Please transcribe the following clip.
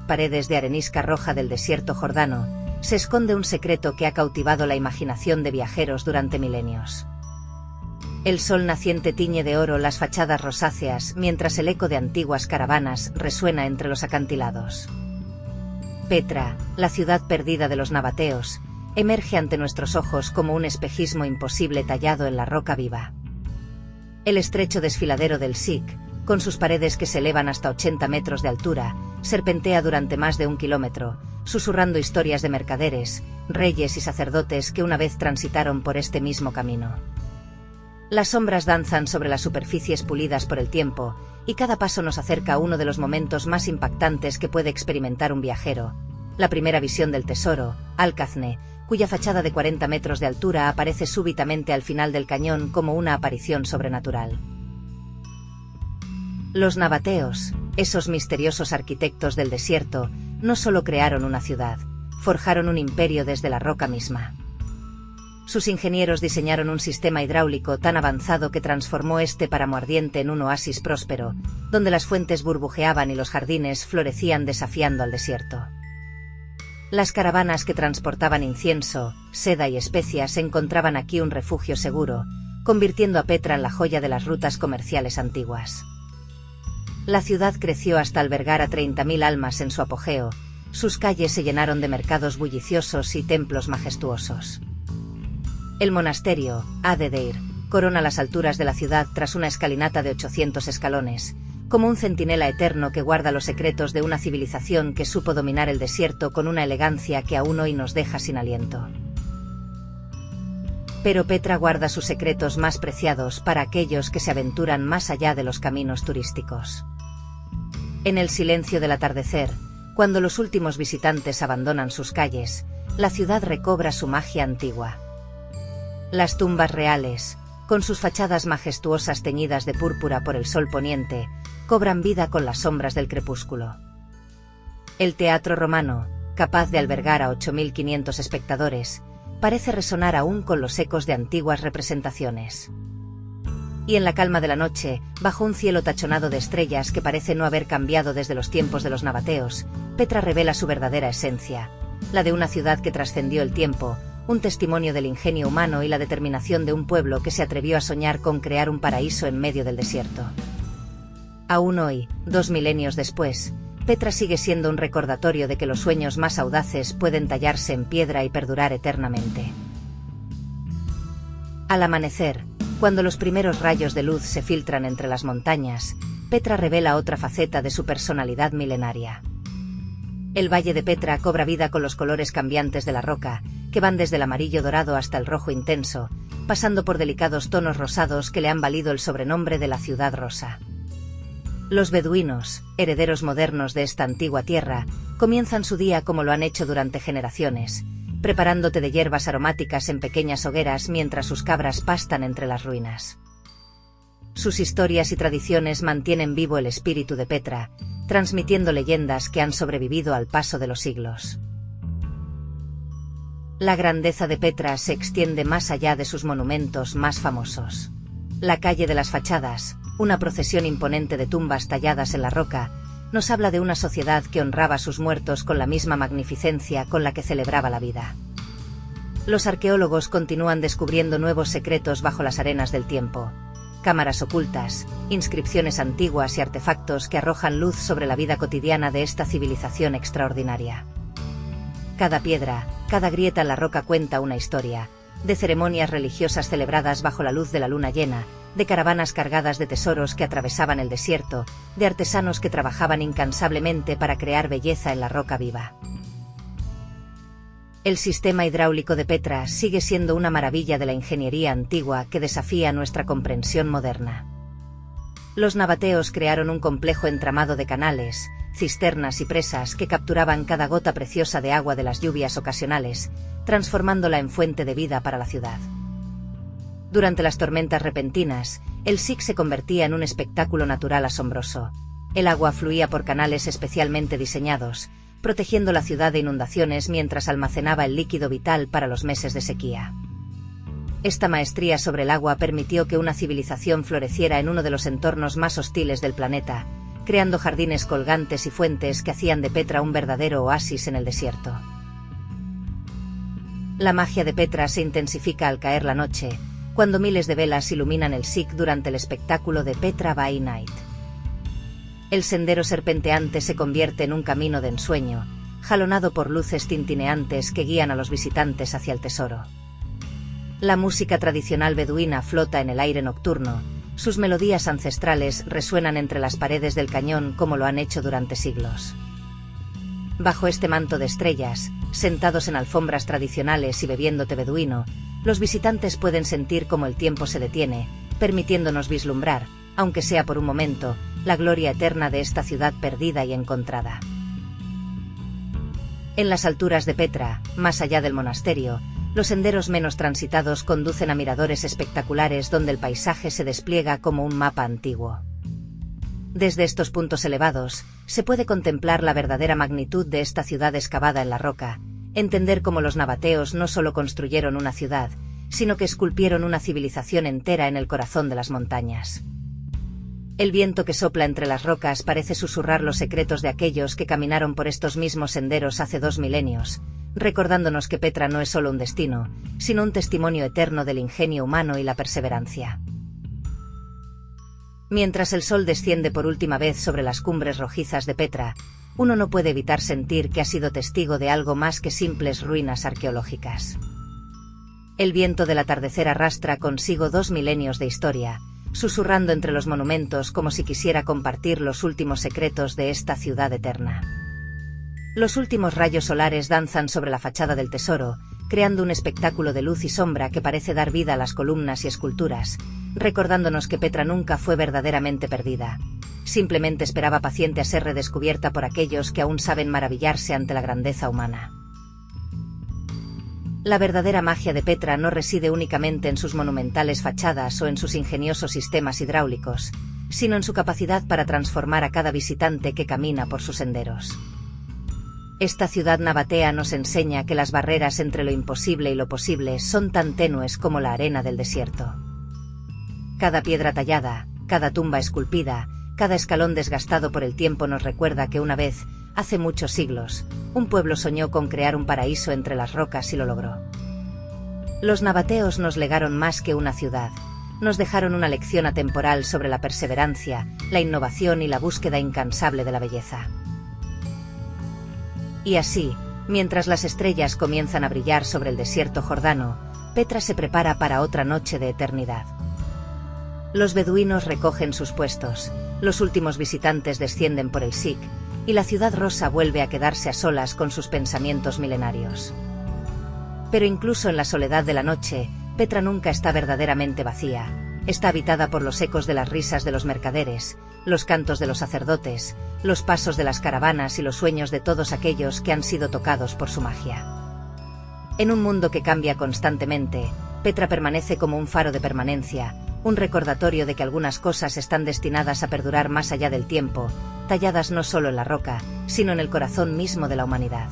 paredes de arenisca roja del desierto jordano, se esconde un secreto que ha cautivado la imaginación de viajeros durante milenios. El sol naciente tiñe de oro las fachadas rosáceas mientras el eco de antiguas caravanas resuena entre los acantilados. Petra, la ciudad perdida de los nabateos, emerge ante nuestros ojos como un espejismo imposible tallado en la roca viva. El estrecho desfiladero del Sig, con sus paredes que se elevan hasta 80 metros de altura, serpentea durante más de 1 kilómetro, susurrando historias de mercaderes, reyes y sacerdotes que una vez transitaron por este mismo camino. Las sombras danzan sobre las superficies pulidas por el tiempo, y cada paso nos acerca a uno de los momentos más impactantes que puede experimentar un viajero: la primera visión del tesoro, Alcazne, cuya fachada de 40 metros de altura aparece súbitamente al final del cañón como una aparición sobrenatural. Los nabateos, esos misteriosos arquitectos del desierto, no solo crearon una ciudad, forjaron un imperio desde la roca misma. Sus ingenieros diseñaron un sistema hidráulico tan avanzado que transformó este páramo ardiente en un oasis próspero, donde las fuentes burbujeaban y los jardines florecían desafiando al desierto. Las caravanas que transportaban incienso, seda y especias encontraban aquí un refugio seguro, convirtiendo a Petra en la joya de las rutas comerciales antiguas. La ciudad creció hasta albergar a 30.000 almas en su apogeo, sus calles se llenaron de mercados bulliciosos y templos majestuosos. El monasterio, Adedeir, corona las alturas de la ciudad tras una escalinata de 800 escalones, como un centinela eterno que guarda los secretos de una civilización que supo dominar el desierto con una elegancia que aún hoy nos deja sin aliento. Pero Petra guarda sus secretos más preciados para aquellos que se aventuran más allá de los caminos turísticos. En el silencio del atardecer, cuando los últimos visitantes abandonan sus calles, la ciudad recobra su magia antigua. Las tumbas reales, con sus fachadas majestuosas teñidas de púrpura por el sol poniente, cobran vida con las sombras del crepúsculo. El teatro romano, capaz de albergar a 8.500 espectadores, parece resonar aún con los ecos de antiguas representaciones. Y en la calma de la noche, bajo un cielo tachonado de estrellas que parece no haber cambiado desde los tiempos de los nabateos, Petra revela su verdadera esencia, la de una ciudad que trascendió el tiempo, un testimonio del ingenio humano y la determinación de un pueblo que se atrevió a soñar con crear un paraíso en medio del desierto. Aún hoy, 2 milenios después, Petra sigue siendo un recordatorio de que los sueños más audaces pueden tallarse en piedra y perdurar eternamente. Al amanecer, cuando los primeros rayos de luz se filtran entre las montañas, Petra revela otra faceta de su personalidad milenaria. El valle de Petra cobra vida con los colores cambiantes de la roca, que van desde el amarillo dorado hasta el rojo intenso, pasando por delicados tonos rosados que le han valido el sobrenombre de la ciudad rosa. Los beduinos, herederos modernos de esta antigua tierra, comienzan su día como lo han hecho durante generaciones, preparando té de hierbas aromáticas en pequeñas hogueras mientras sus cabras pastan entre las ruinas. Sus historias y tradiciones mantienen vivo el espíritu de Petra, transmitiendo leyendas que han sobrevivido al paso de los siglos. La grandeza de Petra se extiende más allá de sus monumentos más famosos. La calle de las fachadas, una procesión imponente de tumbas talladas en la roca, nos habla de una sociedad que honraba a sus muertos con la misma magnificencia con la que celebraba la vida. Los arqueólogos continúan descubriendo nuevos secretos bajo las arenas del tiempo. Cámaras ocultas, inscripciones antiguas y artefactos que arrojan luz sobre la vida cotidiana de esta civilización extraordinaria. Cada piedra, cada grieta en la roca cuenta una historia, de ceremonias religiosas celebradas bajo la luz de la luna llena, de caravanas cargadas de tesoros que atravesaban el desierto, de artesanos que trabajaban incansablemente para crear belleza en la roca viva. El sistema hidráulico de Petra sigue siendo una maravilla de la ingeniería antigua que desafía nuestra comprensión moderna. Los nabateos crearon un complejo entramado de canales, cisternas y presas que capturaban cada gota preciosa de agua de las lluvias ocasionales, transformándola en fuente de vida para la ciudad. Durante las tormentas repentinas, el Sig se convertía en un espectáculo natural asombroso. El agua fluía por canales especialmente diseñados, protegiendo la ciudad de inundaciones mientras almacenaba el líquido vital para los meses de sequía. Esta maestría sobre el agua permitió que una civilización floreciera en uno de los entornos más hostiles del planeta, creando jardines colgantes y fuentes que hacían de Petra un verdadero oasis en el desierto. La magia de Petra se intensifica al caer la noche, cuando miles de velas iluminan el Siq durante el espectáculo de Petra by Night. El sendero serpenteante se convierte en un camino de ensueño, jalonado por luces tintineantes que guían a los visitantes hacia el tesoro. La música tradicional beduina flota en el aire nocturno, sus melodías ancestrales resuenan entre las paredes del cañón como lo han hecho durante siglos. Bajo este manto de estrellas, sentados en alfombras tradicionales y bebiendo té beduino, los visitantes pueden sentir cómo el tiempo se detiene, permitiéndonos vislumbrar, aunque sea por un momento, la gloria eterna de esta ciudad perdida y encontrada. En las alturas de Petra, más allá del monasterio, los senderos menos transitados conducen a miradores espectaculares donde el paisaje se despliega como un mapa antiguo. Desde estos puntos elevados, se puede contemplar la verdadera magnitud de esta ciudad excavada en la roca, entender cómo los nabateos no solo construyeron una ciudad, sino que esculpieron una civilización entera en el corazón de las montañas. El viento que sopla entre las rocas parece susurrar los secretos de aquellos que caminaron por estos mismos senderos hace 2 milenios, recordándonos que Petra no es solo un destino, sino un testimonio eterno del ingenio humano y la perseverancia. Mientras el sol desciende por última vez sobre las cumbres rojizas de Petra, uno no puede evitar sentir que ha sido testigo de algo más que simples ruinas arqueológicas. El viento del atardecer arrastra consigo 2 milenios de historia, susurrando entre los monumentos como si quisiera compartir los últimos secretos de esta ciudad eterna. Los últimos rayos solares danzan sobre la fachada del tesoro, creando un espectáculo de luz y sombra que parece dar vida a las columnas y esculturas, recordándonos que Petra nunca fue verdaderamente perdida. Simplemente esperaba paciente a ser redescubierta por aquellos que aún saben maravillarse ante la grandeza humana. La verdadera magia de Petra no reside únicamente en sus monumentales fachadas o en sus ingeniosos sistemas hidráulicos, sino en su capacidad para transformar a cada visitante que camina por sus senderos. Esta ciudad nabatea nos enseña que las barreras entre lo imposible y lo posible son tan tenues como la arena del desierto. Cada piedra tallada, cada tumba esculpida, cada escalón desgastado por el tiempo nos recuerda que una vez, hace muchos siglos, un pueblo soñó con crear un paraíso entre las rocas y lo logró. Los nabateos nos legaron más que una ciudad, nos dejaron una lección atemporal sobre la perseverancia, la innovación y la búsqueda incansable de la belleza. Y así, mientras las estrellas comienzan a brillar sobre el desierto jordano, Petra se prepara para otra noche de eternidad. Los beduinos recogen sus puestos, los últimos visitantes descienden por el Siq, y la ciudad rosa vuelve a quedarse a solas con sus pensamientos milenarios. Pero incluso en la soledad de la noche, Petra nunca está verdaderamente vacía, está habitada por los ecos de las risas de los mercaderes, los cantos de los sacerdotes, los pasos de las caravanas y los sueños de todos aquellos que han sido tocados por su magia. En un mundo que cambia constantemente, Petra permanece como un faro de permanencia, un recordatorio de que algunas cosas están destinadas a perdurar más allá del tiempo, talladas no solo en la roca, sino en el corazón mismo de la humanidad.